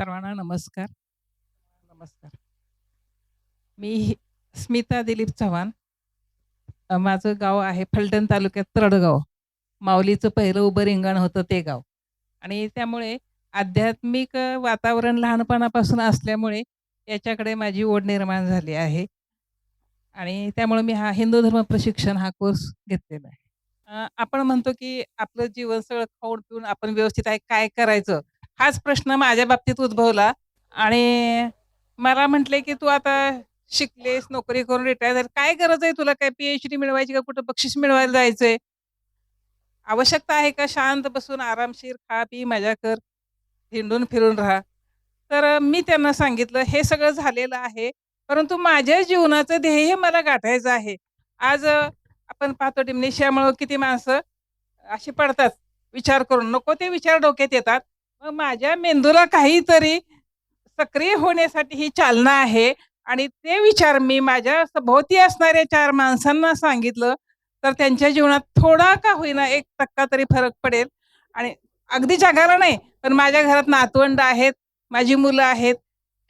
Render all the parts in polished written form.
सर्वांना नमस्कार. नमस्कार. मी स्मिता दिलीप चव्हाण. माझं गाव आहे फलटण तालुक्यात तरडगाव. माऊलीचं पहिलं उभं रिंगण होतं ते गाव. आणि त्यामुळे आध्यात्मिक वातावरण लहानपणापासून असल्यामुळे याच्याकडे माझी ओढ निर्माण झाली आहे. आणि त्यामुळे मी हा हिंदू धर्म प्रशिक्षण हा कोर्स घेतलेला आहे. आपण म्हणतो की आपलं जीवन सगळं खाऊन पिऊन आपण व्यवस्थित आहे, काय करायचं? हाच प्रश्न माझ्या बाबतीत उद्भवला. आणि मला म्हटले, की "तू आता शिकलेस, नोकरी करून रिटायर झाली. काय गरज आहे तुला काय पी-एच-डी मिळवायची का कुठं बक्षीस मिळवायला जायचंय? आवश्यकता आहे का शांत बसून आरामशीर खा, पी, मजा कर, हिंडून फिरून राहा." तर मी त्यांना सांगितलं, "हे सगळं झालेलं आहे, परंतु माझ्या जीवनाचं ध्येय मला गाठायचं आहे." आज आपण पाहतो डिमेन्शियामुळं किती माणसं अशी पडतात विचार करून. नको ते विचार डोक्यात येतात. मग माझ्या मेंदूला काहीतरी सक्रिय होण्यासाठी ही चालना आहे आणि ते विचार मी माझ्या सभोवती असणाऱ्या 4 माणसांना सांगितलं, तर त्यांच्या जीवनात थोडा का होईना 1% तरी फरक पडेल. आणि अगदी जगाला नाही, पण माझ्या घरात नातवंड आहेत, माझी मुलं आहेत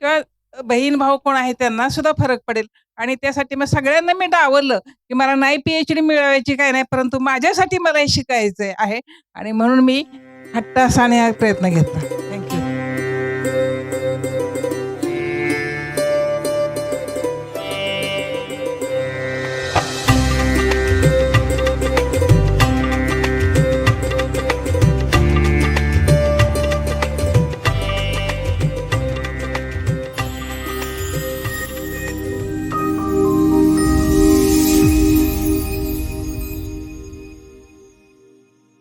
किंवा बहीण-भाऊ कोण आहेत त्यांना सुद्धा फरक पडेल. आणि त्यासाठी मग सगळ्यांना मी डावललं, की मला नाही पी-एच-डी मिळवायची काही नाही, परंतु माझ्यासाठी मला हे शिकायचं आहे आणि म्हणून मी हट्टासाने हा प्रयत्न घेतला.